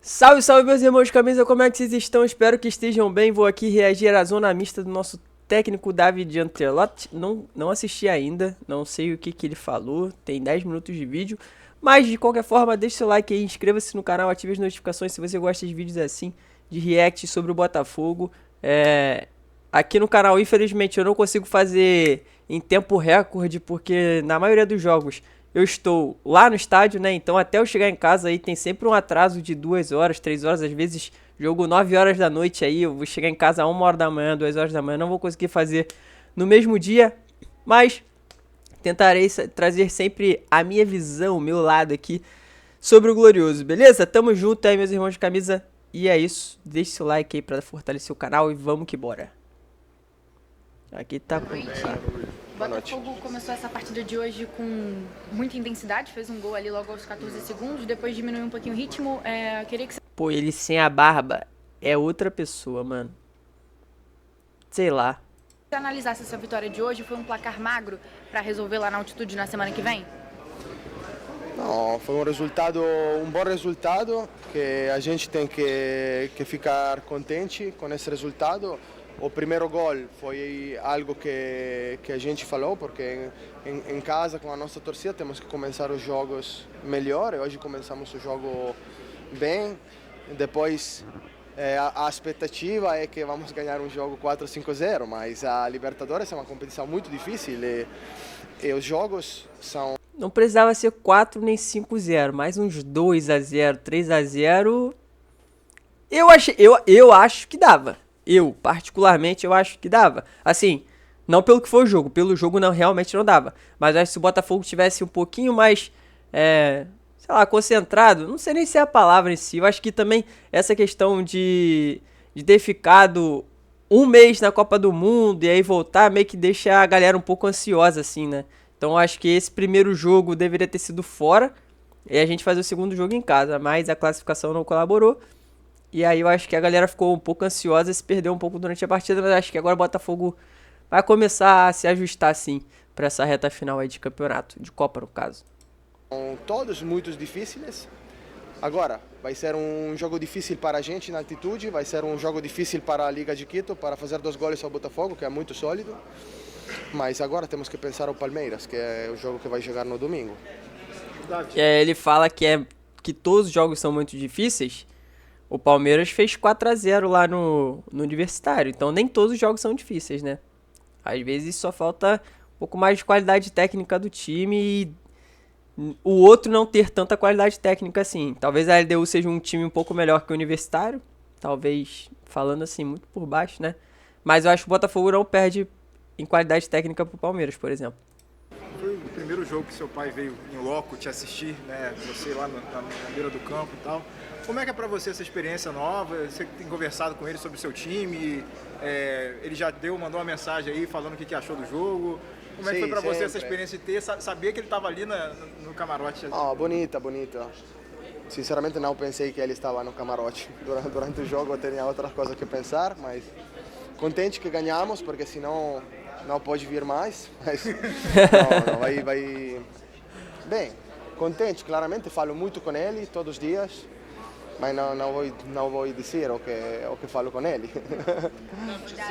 Salve, salve meus irmãos de camisa, como é que vocês estão? Espero que estejam bem. Vou aqui reagir à zona mista do nosso técnico David Ancelotti. Não assisti ainda, não sei o que ele falou, tem 10 minutos de vídeo. Mas de qualquer forma, deixa seu like aí, inscreva-se no canal, ative as notificações se você gosta de vídeos assim, de react sobre o Botafogo. Aqui no canal, infelizmente, eu não consigo fazer em tempo recorde, porque na maioria dos jogos eu estou lá no estádio, né? Então até eu chegar em casa aí tem sempre um atraso de 2 horas, 3 horas, às vezes jogo 9 horas da noite aí, eu vou chegar em casa a 1 hora da manhã, 2 horas da manhã, não vou conseguir fazer no mesmo dia, mas tentarei trazer sempre a minha visão, o meu lado aqui sobre o Glorioso, beleza? Tamo junto aí, meus irmãos de camisa, e é isso, deixe seu like aí pra fortalecer o canal e vamos que bora. Aqui tá com... O Botafogo começou essa partida de hoje com muita intensidade, fez um gol ali logo aos 14 segundos, depois diminuiu um pouquinho o ritmo. Queria que você Pô, ele sem a barba é outra pessoa, mano. Sei lá. analisasse essa vitória de hoje. Foi um placar magro para resolver lá na altitude na semana que vem? Não, foi um bom resultado, que a gente tem que ficar contente com esse resultado. O primeiro gol foi algo que a gente falou, porque em casa com a nossa torcida temos que começar os jogos melhor, e hoje começamos o jogo bem. Depois a expectativa é que vamos ganhar um jogo 4-5-0, mas a Libertadores é uma competição muito difícil e os jogos são... Não precisava ser 4 nem 5-0, mais uns 2-0, 3-0. Eu acho que dava. Eu, particularmente, eu acho que dava. Assim, não pelo que foi o jogo. Pelo jogo não, realmente não dava. Mas acho que se o Botafogo tivesse um pouquinho mais, sei lá, concentrado, não sei nem se é a palavra em si. Eu acho que também essa questão de ter ficado um mês na Copa do Mundo e aí voltar meio que deixa a galera um pouco ansiosa, assim, né? Então eu acho que esse primeiro jogo deveria ter sido fora e a gente fazer o segundo jogo em casa. Mas a classificação não colaborou. E aí eu acho que a galera ficou um pouco ansiosa e se perdeu um pouco durante a partida, mas acho que agora o Botafogo vai começar a se ajustar assim para essa reta final aí de campeonato, de Copa no caso. São todos muito difíceis. Agora, vai ser um jogo difícil para a gente na altitude, vai ser um jogo difícil para a Liga de Quito, para fazer 2 goles ao Botafogo, que é muito sólido. Mas agora temos que pensar o Palmeiras, que é o jogo que vai jogar no domingo. Ele fala que todos os jogos são muito difíceis. O Palmeiras fez 4-0 lá no Universitário, então nem todos os jogos são difíceis, né? Às vezes só falta um pouco mais de qualidade técnica do time e o outro não ter tanta qualidade técnica assim. Talvez a LDU seja um time um pouco melhor que o Universitário, talvez falando assim muito por baixo, né? Mas eu acho que o Botafogo não perde em qualidade técnica pro Palmeiras, por exemplo. Foi o primeiro jogo que seu pai veio em loco te assistir, né? Você lá na beira do campo e tal. Como é que é para você essa experiência nova? Você tem conversado com ele sobre o seu time? Ele já mandou uma mensagem aí falando o que achou do jogo? Como é que foi para você essa experiência de saber que ele estava ali no camarote? Oh, bonita. Sinceramente não pensei que ele estava no camarote. Durante o jogo eu tinha outras coisas que pensar, mas contente que ganhamos, porque senão não pode vir mais. Mas não, vai... Bem, contente, claramente, falo muito com ele todos os dias. Mas não vou dizer o que falo com ele.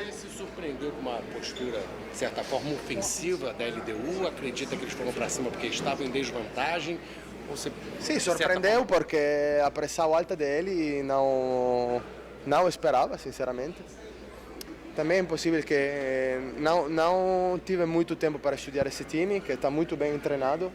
Ele se surpreendeu com uma postura, de certa forma, ofensiva da LDU? Acredita que eles foram para cima porque estavam em desvantagem? Ou você, sim, surpreendeu porque a pressão alta dele não esperava, sinceramente. Também é possível que não tive muito tempo para estudar esse time, que está muito bem treinado.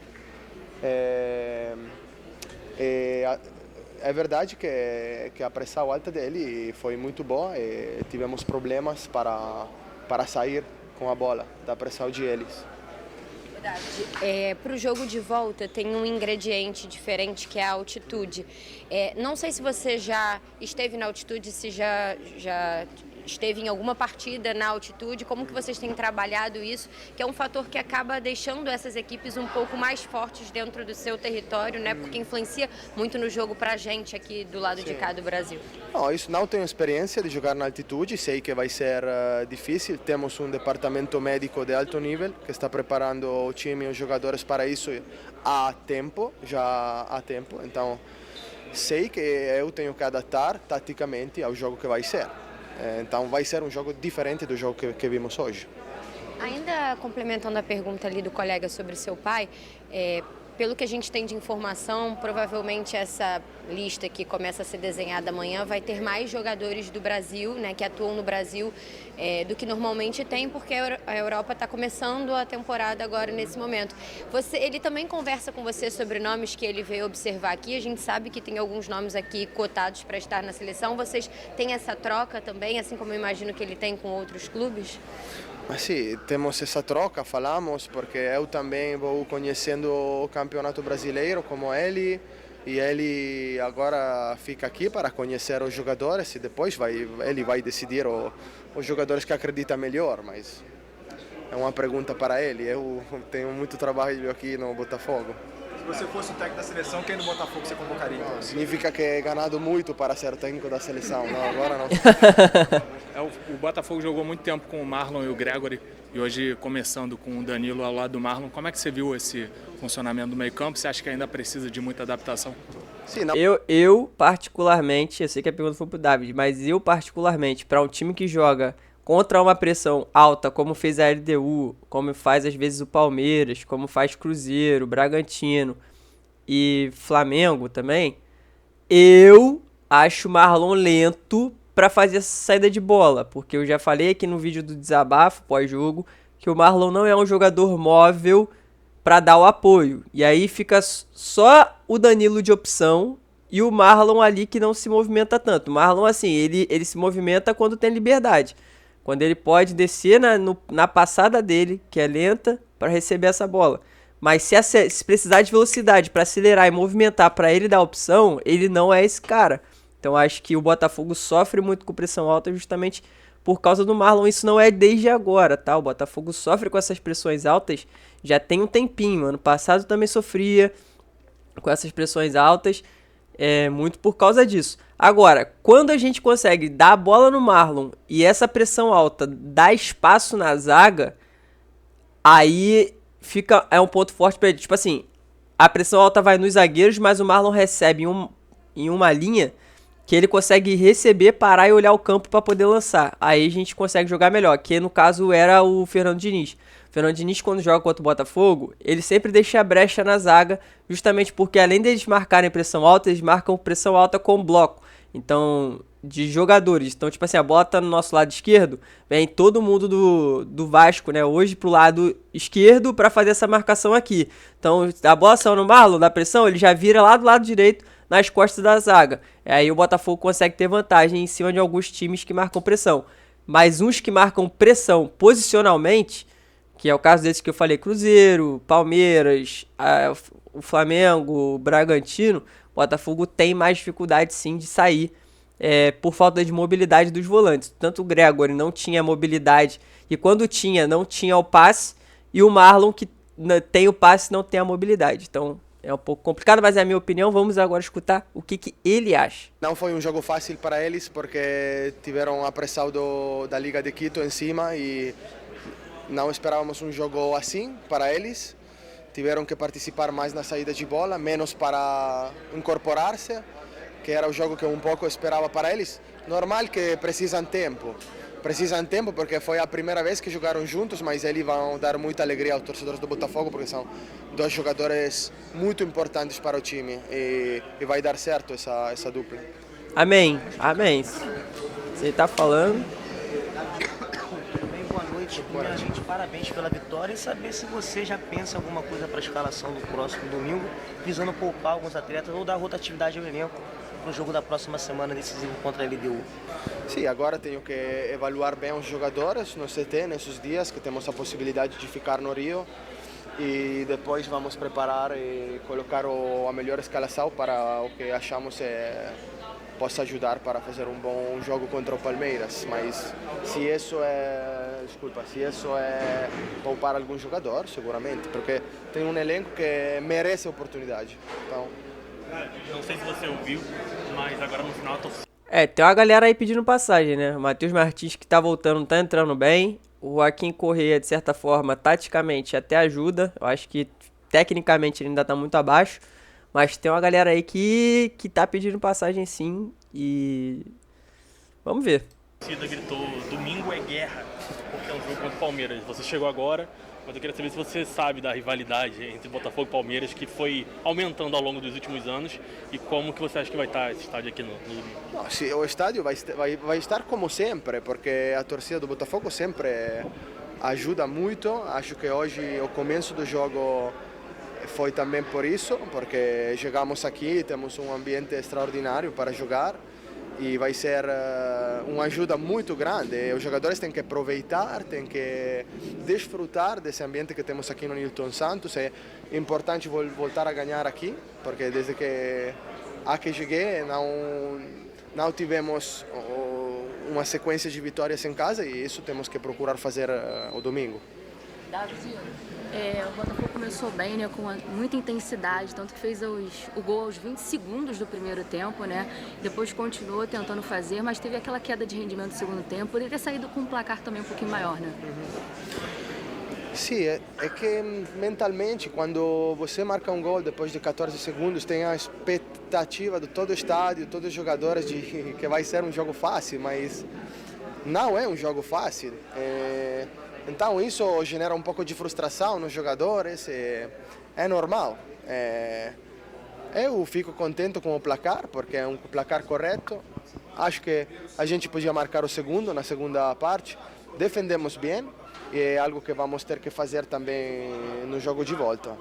É verdade que a pressão alta dele foi muito boa e tivemos problemas para sair com a bola da pressão de eles. Para o jogo de volta tem um ingrediente diferente que é a altitude. Não sei se você já esteve na altitude, se já esteve em alguma partida na altitude, como que vocês têm trabalhado isso, que é um fator que acaba deixando essas equipes um pouco mais fortes dentro do seu território, né? Porque influencia muito no jogo pra gente aqui do lado de cá do Brasil. Não, isso não tenho experiência de jogar na altitude, sei que vai ser difícil. Temos um departamento médico de alto nível que está preparando o time e os jogadores para isso já há tempo. Então sei que eu tenho que adaptar taticamente ao jogo que vai ser. Então vai ser um jogo diferente do jogo que vimos hoje. Ainda complementando a pergunta ali do colega sobre seu pai, pelo que a gente tem de informação, provavelmente essa lista que começa a ser desenhada amanhã vai ter mais jogadores do Brasil, né, que atuam no Brasil, do que normalmente tem, porque a Europa está começando a temporada agora nesse momento. Ele também conversa com você sobre nomes que ele veio observar aqui. A gente sabe que tem alguns nomes aqui cotados para estar na seleção. Vocês têm essa troca também, assim como eu imagino que ele tem com outros clubes? Mas sim, temos essa troca, falamos, porque eu também vou conhecendo o campeonato brasileiro como ele, e ele agora fica aqui para conhecer os jogadores e depois ele vai decidir os jogadores que acredita melhor, mas é uma pergunta para ele. Eu tenho muito trabalho aqui no Botafogo. Se você fosse o técnico da seleção, quem no Botafogo você convocaria? Então? Significa que é ganhado muito para ser o técnico da seleção, não, agora não. O Botafogo jogou muito tempo com o Marlon e o Gregory, e hoje começando com o Danilo ao lado do Marlon. Como é que você viu esse funcionamento do meio-campo? Você acha que ainda precisa de muita adaptação? Sim, não. Eu particularmente, eu sei que a pergunta foi pro David, mas eu particularmente, para um time que joga contra uma pressão alta, como fez a LDU, como faz às vezes o Palmeiras, como faz Cruzeiro, Bragantino e Flamengo também, eu acho o Marlon lento para fazer essa saída de bola, porque eu já falei aqui no vídeo do desabafo pós-jogo que o Marlon não é um jogador móvel para dar o apoio, e aí fica só o Danilo de opção e o Marlon ali que não se movimenta tanto. O Marlon, assim, ele se movimenta quando tem liberdade, quando ele pode descer na passada dele, que é lenta, para receber essa bola. Mas se precisar de velocidade para acelerar e movimentar para ele dar opção, ele não é esse cara. Então acho que o Botafogo sofre muito com pressão alta justamente por causa do Marlon. Isso não é desde agora, tá? O Botafogo sofre com essas pressões altas já tem um tempinho. Ano passado também sofria com essas pressões altas, muito por causa disso. Agora, quando a gente consegue dar a bola no Marlon e essa pressão alta dá espaço na zaga, aí é um ponto forte pra ele. Tipo assim, a pressão alta vai nos zagueiros, mas o Marlon recebe em uma linha que ele consegue receber, parar e olhar o campo para poder lançar. Aí a gente consegue jogar melhor, que no caso era o Fernando Diniz. O Fernando Diniz, quando joga contra o Botafogo, ele sempre deixa a brecha na zaga, justamente porque além deles marcarem pressão alta, eles marcam pressão alta com bloco. Então, de jogadores. Então, tipo assim, a bola tá no nosso lado esquerdo, vem todo mundo do Vasco, né, hoje pro lado esquerdo para fazer essa marcação aqui. Então, a bola saiu no Marlon, da pressão, ele já vira lá do lado direito, nas costas da zaga. Aí o Botafogo consegue ter vantagem em cima de alguns times que marcam pressão. Mas uns que marcam pressão posicionalmente, que é o caso desses que eu falei, Cruzeiro, Palmeiras, o Flamengo, o Bragantino, o Botafogo tem mais dificuldade sim de sair por falta de mobilidade dos volantes. Tanto o Gregory não tinha mobilidade e quando tinha, não tinha o passe, e o Marlon que tem o passe não tem a mobilidade. Então é um pouco complicado, mas é a minha opinião. Vamos agora escutar o que ele acha. Não foi um jogo fácil para eles, porque tiveram a pressão da Liga de Quito em cima e não esperávamos um jogo assim para eles. Tiveram que participar mais na saída de bola, menos para incorporar-se, que era o jogo que um pouco esperava para eles. Normal que precisam tempo porque foi a primeira vez que jogaram juntos, mas eles vão dar muita alegria aos torcedores do Botafogo, porque são dois jogadores muito importantes para o time e vai dar certo essa dupla. Amém, amém. Você está falando. Bem, boa noite. Primeiramente, parabéns pela vitória e saber se você já pensa em alguma coisa para a escalação do próximo domingo, visando poupar alguns atletas ou dar rotatividade ao elenco no jogo da próxima semana decisivo contra a LDU. Sim, agora tenho que avaliar bem os jogadores no CT nesses dias que temos a possibilidade de ficar no Rio e depois vamos preparar e colocar a melhor escalação para o que achamos possa ajudar para fazer um bom jogo contra o Palmeiras. Mas se isso é poupar algum jogador, seguramente, porque tem um elenco que merece a oportunidade. Então, não sei se você ouviu, mas agora no final tem uma galera aí pedindo passagem, né? O Matheus Martins, que tá voltando, tá entrando bem. O Joaquim Correia, de certa forma, taticamente até ajuda. Eu acho que tecnicamente ele ainda tá muito abaixo, Mas tem uma galera aí que tá pedindo passagem sim e vamos ver. A torcida gritou, domingo é guerra, porque é um jogo contra o Palmeiras. Você chegou agora, mas eu queria saber se você sabe da rivalidade entre Botafogo e Palmeiras, que foi aumentando ao longo dos últimos anos, e como que você acha que vai estar esse estádio aqui no domingo? No, sì, o estádio vai estar como sempre, porque a torcida do Botafogo sempre ajuda muito. Acho que hoje o começo do jogo foi também por isso, porque chegamos aqui, temos um ambiente extraordinário para jogar e vai ser uma ajuda muito grande. Os jogadores têm que aproveitar, têm que desfrutar desse ambiente que temos aqui no Nilton Santos. É importante voltar a ganhar aqui, porque desde que cheguei não tivemos uma sequência de vitórias em casa e isso temos que procurar fazer o domingo. O Botafogo começou bem, né, com muita intensidade, tanto que fez o gol aos 20 segundos do primeiro tempo, né? Depois continuou tentando fazer, mas teve aquela queda de rendimento no segundo tempo. Poderia ter saído com um placar também um pouquinho maior, né? Sì, è che mentalmente quando você marca um gol depois de 14 segundos tem a expectativa de todo o estádio, todos os jogadores de que vai ser um jogo fácil, mas não é um jogo fácil. Então isso genera um pouco de frustração nos jogadores, é normal. Eu fico contente com o placar, porque é um placar correto. Acho que a gente podia marcar o segundo na segunda parte, defendemos bem e é algo que vamos ter que fazer também no jogo de volta.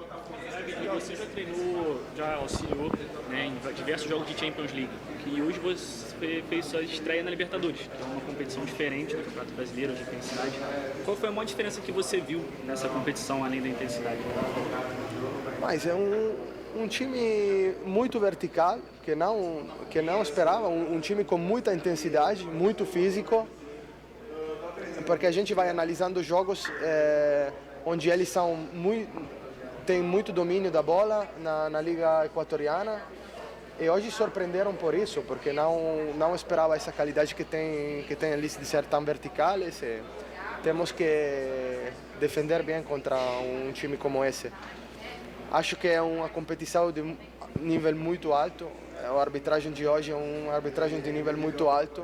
Você já treinou, já auxiliou, né, em diversos jogos de Champions League, e hoje você fez sua estreia na Libertadores, que é uma competição diferente do Campeonato Brasileiro de intensidade. Qual foi a maior diferença que você viu nessa competição, além da intensidade? Mas é um time muito vertical, que não esperava, um time com muita intensidade, muito físico, porque a gente vai analisando jogos onde eles têm muito domínio da bola na Liga Equatoriana e hoje surpreenderam por isso, porque não esperava essa qualidade que tem ali de ser tão verticais. Temos que defender bem contra um time como esse. Acho que é uma competição de nível muito alto, a arbitragem de hoje é uma arbitragem de nível muito alto.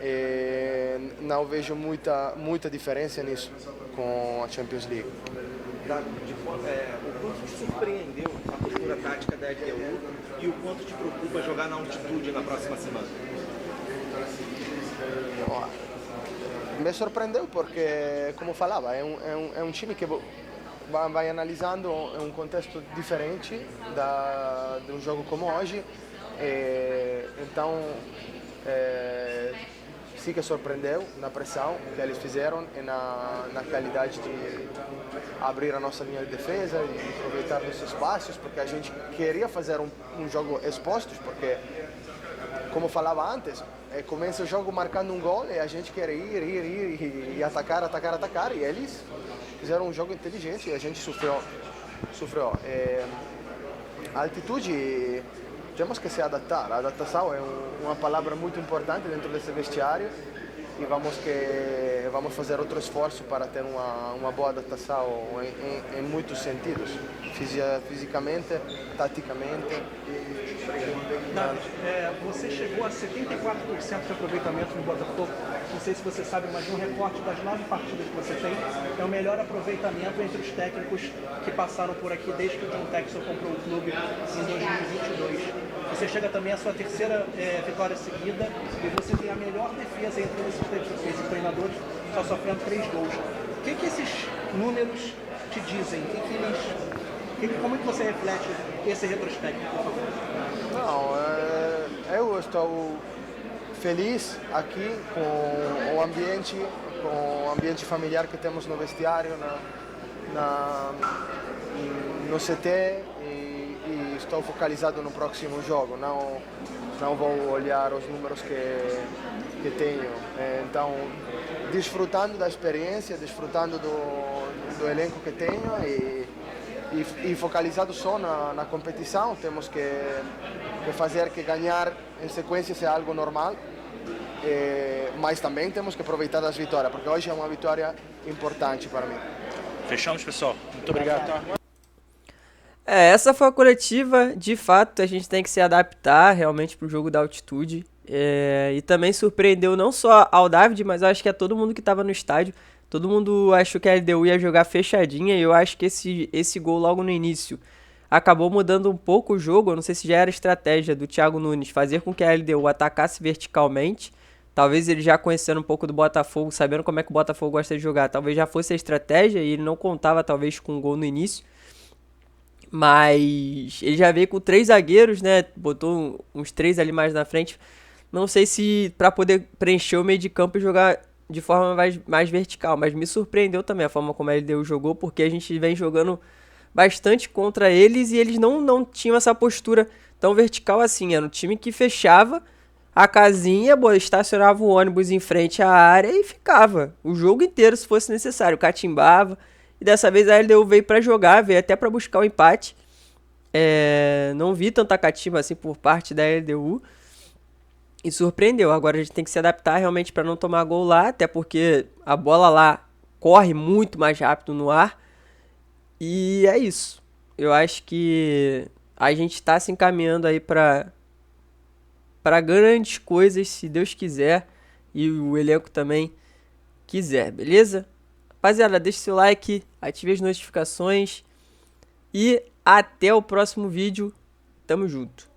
E não vejo muita diferença nisso com a Champions League. O quanto te surpreendeu a postura tática da LDU e o quanto te preocupa jogar na altitude na próxima semana? Me surpreendeu porque, como falava, é um time que vai analisando um contexto diferente de um jogo como hoje. Então, sim que surpreendeu na pressão que eles fizeram e na qualidade de abrir a nossa linha de defesa e aproveitar os espaços, porque a gente queria fazer um jogo expostos, porque, como falava antes, começa o jogo marcando um gol e a gente quer ir e atacar, e eles fizeram um jogo inteligente e a gente sofreu. A altitude, temos que se adaptar. A adaptação é uma palavra muito importante dentro desse vestiário e vamos fazer outro esforço para ter uma boa adaptação em muitos sentidos, fisicamente, taticamente. Você chegou a 74% de aproveitamento no Botafogo. Não sei se você sabe, mas no recorte das 9 partidas que você tem, é o melhor aproveitamento entre os técnicos que passaram por aqui desde que o John Textor comprou o clube em 2022. Você chega também à sua terceira vitória seguida e você tem a melhor defesa entre esses treinadores, só sofrendo 3 gols. O que esses números te dizem? Como é que você reflete esse retrospecto, por favor? Não, eu estou feliz aqui com o ambiente familiar que temos no vestiário, no CT e estou focalizado no próximo jogo. Não vou olhar os números que tenho. Então, desfrutando da experiência, desfrutando do elenco que tenho e focalizado só na competição. Temos que fazer que ganhar em sequência seja algo normal, mas também temos que aproveitar as vitórias, porque hoje é uma vitória importante para mim. Fechamos, pessoal. Muito obrigado. Essa foi a coletiva. De fato, a gente tem que se adaptar realmente pro jogo da altitude. E também surpreendeu não só ao David, mas eu acho que a todo mundo que tava no estádio. Todo mundo achou que a LDU ia jogar fechadinha, e eu acho que esse gol logo no início acabou mudando um pouco o jogo. Eu não sei se já era estratégia do Thiago Nunes fazer com que a LDU atacasse verticalmente. Talvez ele já conhecendo um pouco do Botafogo, sabendo como é que o Botafogo gosta de jogar, talvez já fosse a estratégia e ele não contava talvez com um gol no início. Mas ele já veio com 3 zagueiros, né? Botou uns 3 ali mais na frente. Não sei se para poder preencher o meio de campo e jogar de forma mais vertical, mas me surpreendeu também a forma como a LDU jogou, porque a gente vem jogando bastante contra eles e eles não tinham essa postura tão vertical assim. Era um time que fechava a casinha, estacionava o ônibus em frente à área e ficava o jogo inteiro se fosse necessário, catimbava. E dessa vez a LDU veio para jogar, veio até para buscar o empate. Não vi tanta catimba assim por parte da LDU. E surpreendeu. Agora a gente tem que se adaptar realmente para não tomar gol lá, até porque a bola lá corre muito mais rápido no ar. E é isso. Eu acho que a gente está se encaminhando aí para grandes coisas, se Deus quiser, e o elenco também quiser, beleza? Rapaziada, deixa seu like, ative as notificações e até o próximo vídeo. Tamo junto.